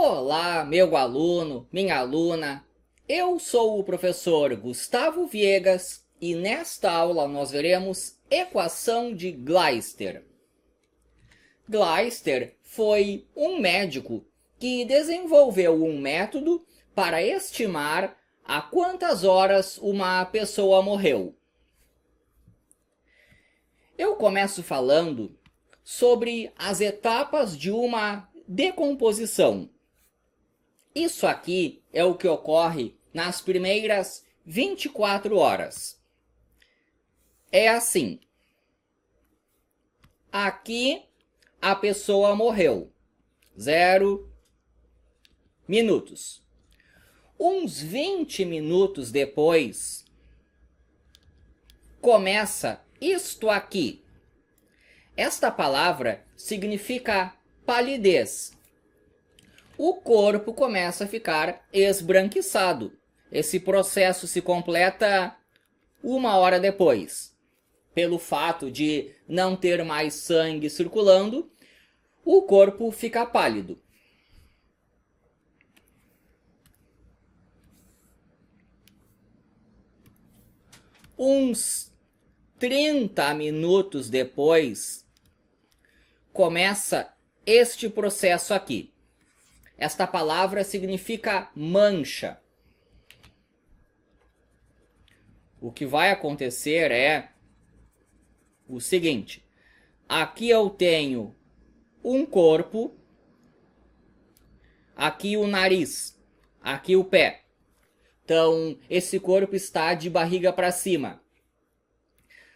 Olá, meu aluno, minha aluna. Eu sou o professor Gustavo Viegas e nesta aula nós veremos equação de Gleister. Gleister foi um médico que desenvolveu um método para estimar a quantas horas uma pessoa morreu. Eu começo falando sobre as etapas de uma decomposição. Isso aqui é o que ocorre nas primeiras 24 horas. É assim. Aqui a pessoa morreu. 0 minutos. Uns 20 minutos depois, começa isto aqui. Esta palavra significa palidez. O corpo começa a ficar esbranquiçado. Esse processo se completa 1 hora depois. Pelo fato de não ter mais sangue circulando, o corpo fica pálido. Uns 30 minutos depois, começa este processo aqui. Esta palavra significa mancha. O que vai acontecer é o seguinte. Aqui eu tenho um corpo, aqui o nariz, aqui o pé. Então, esse corpo está de barriga para cima.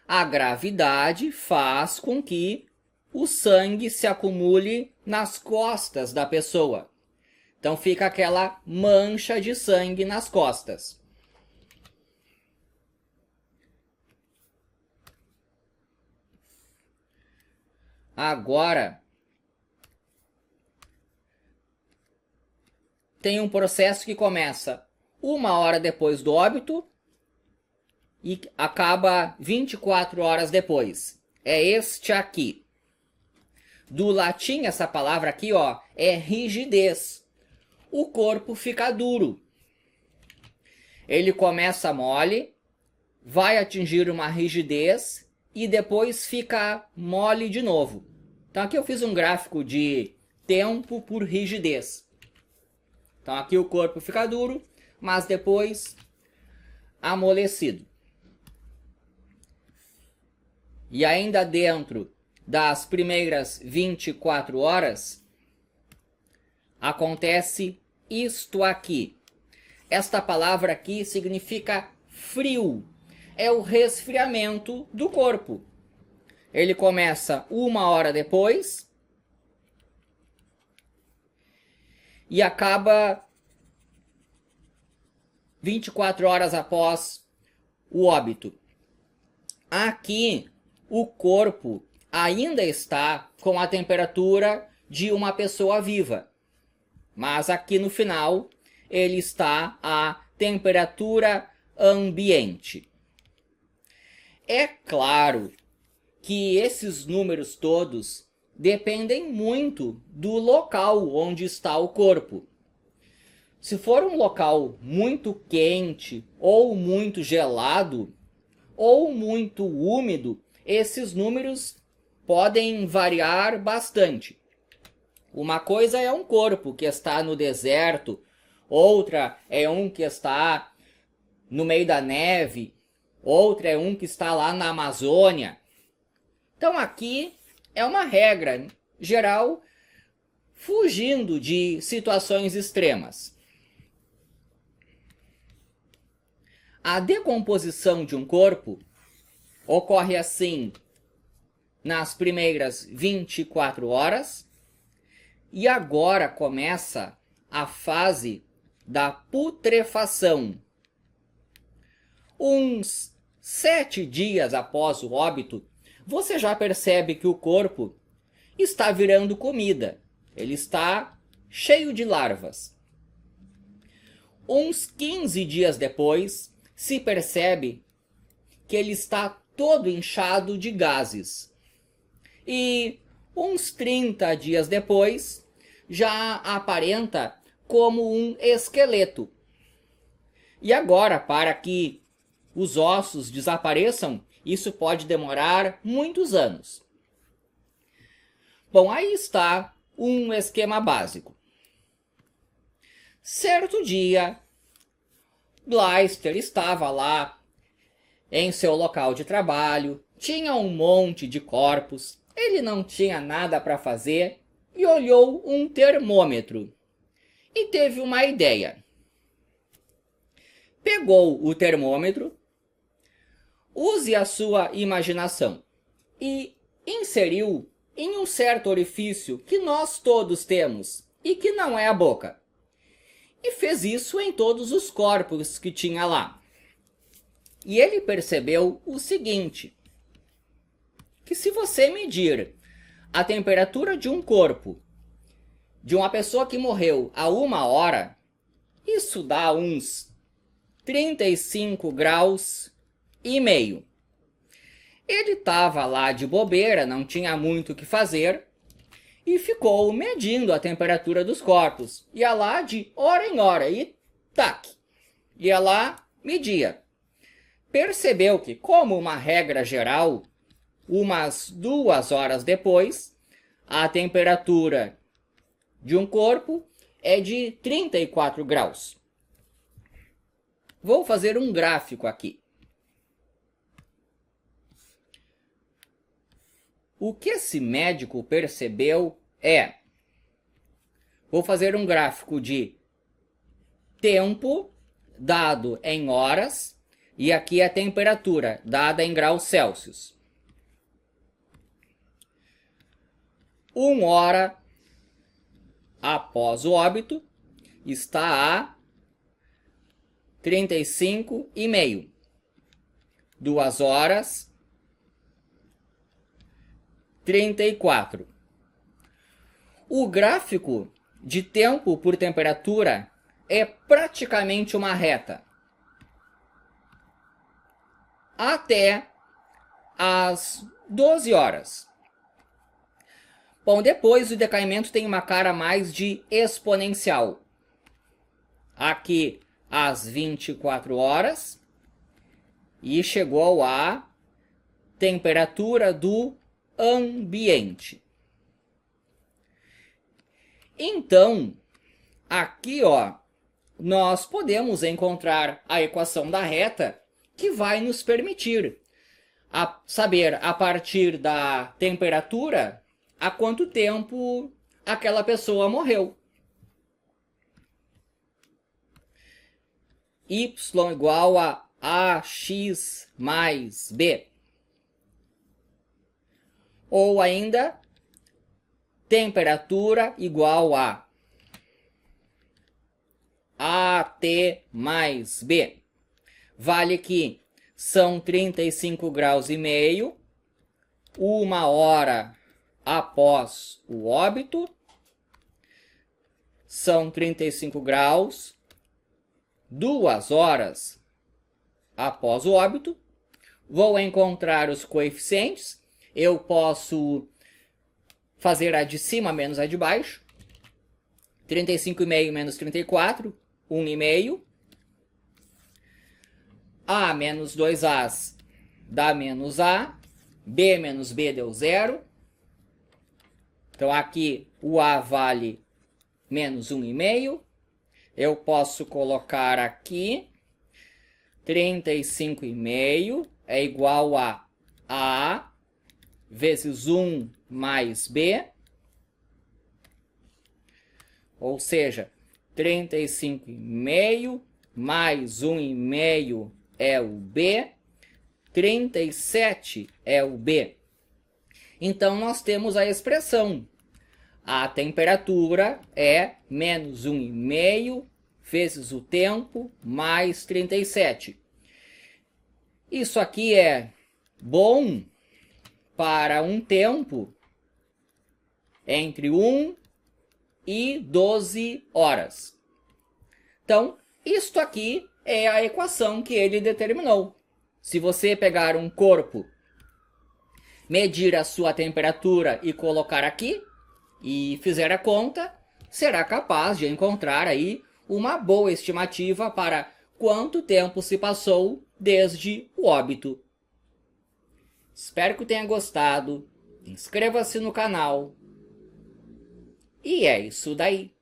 A gravidade faz com que o sangue se acumule nas costas da pessoa. Então fica aquela mancha de sangue nas costas. Agora, tem um processo que começa 1 hora depois do óbito e acaba 24 horas depois. É este aqui. Do latim, essa palavra aqui, ó, é rigidez. O corpo fica duro. Ele começa mole, vai atingir uma rigidez e depois fica mole de novo. Então aqui eu fiz um gráfico de tempo por rigidez. Então aqui o corpo fica duro, mas depois amolecido. E ainda dentro das primeiras 24 horas, acontece isto aqui. Esta palavra aqui significa frio. É o resfriamento do corpo. Ele começa 1 hora depois e acaba 24 horas após o óbito. Aqui, o corpo ainda está com a temperatura de uma pessoa viva. Mas aqui no final, ele está a temperatura ambiente. É claro que esses números todos dependem muito do local onde está o corpo. Se for um local muito quente, ou muito gelado, ou muito úmido, esses números podem variar bastante. Uma coisa é um corpo que está no deserto, outra é um que está no meio da neve, outra é um que está lá na Amazônia. Então aqui é uma regra geral, fugindo de situações extremas. A decomposição de um corpo ocorre assim nas primeiras 24 horas e agora começa a fase da putrefação. Uns 7 dias após o óbito, você já percebe que o corpo está virando comida. Ele está cheio de larvas. Uns 15 dias depois, se percebe que ele está todo inchado de gases. E uns 30 dias depois, já aparenta como um esqueleto. E agora, para que os ossos desapareçam, isso pode demorar muitos anos. Bom, aí está um esquema básico. Certo dia, Gleister estava lá em seu local de trabalho, tinha um monte de corpos, ele não tinha nada para fazer e olhou um termômetro e teve uma ideia. Pegou o termômetro, use a sua imaginação e inseriu em um certo orifício que nós todos temos e que não é a boca. E fez isso em todos os corpos que tinha lá. E ele percebeu o seguinte, que se você medir a temperatura de um corpo de uma pessoa que morreu a 1 hora, isso dá uns 35 graus e meio. Ele estava lá de bobeira, não tinha muito o que fazer, e ficou medindo a temperatura dos corpos. Ia lá de hora em hora e tac, ia lá, media. Percebeu que, como uma regra geral, umas 2 horas depois, a temperatura de um corpo é de 34 graus. Vou fazer um gráfico aqui. O que esse médico percebeu é... Vou fazer um gráfico de tempo dado em horas e aqui a temperatura dada em graus Celsius. 1 hora após o óbito está a 35,5. 2 horas, 34. O gráfico de tempo por temperatura é praticamente uma reta. Até às 12 horas. Bom, depois o decaimento tem uma cara mais de exponencial. Aqui às 24 horas e chegou à temperatura do ambiente. Então, aqui nós podemos encontrar a equação da reta que vai nos permitir saber a partir da temperatura há quanto tempo aquela pessoa morreu. Y igual a AX mais B. Ou ainda, temperatura igual a AT mais B. Vale que são 35 graus e meio, 1 hora após o óbito, são 35 graus, 2 horas após o óbito. Vou encontrar os coeficientes. Eu posso fazer a de cima menos a de baixo. 35,5 menos 34, 1,5. A menos 2As dá menos A. B menos B deu 0. Então aqui o A vale menos 1,5. Eu posso colocar aqui 35,5 é igual a A vezes 1 mais B, ou seja, 35,5 mais 1,5 é o B, 37 é o B. Então, nós temos a expressão. A temperatura é menos 1,5 vezes o tempo mais 37. Isso aqui é bom para um tempo entre 1 e 12 horas. Então, isto aqui é a equação que ele determinou. Se você pegar um corpo, medir a sua temperatura e colocar aqui, e fizer a conta, será capaz de encontrar aí uma boa estimativa para quanto tempo se passou desde o óbito. Espero que tenha gostado. Inscreva-se no canal. E é isso daí.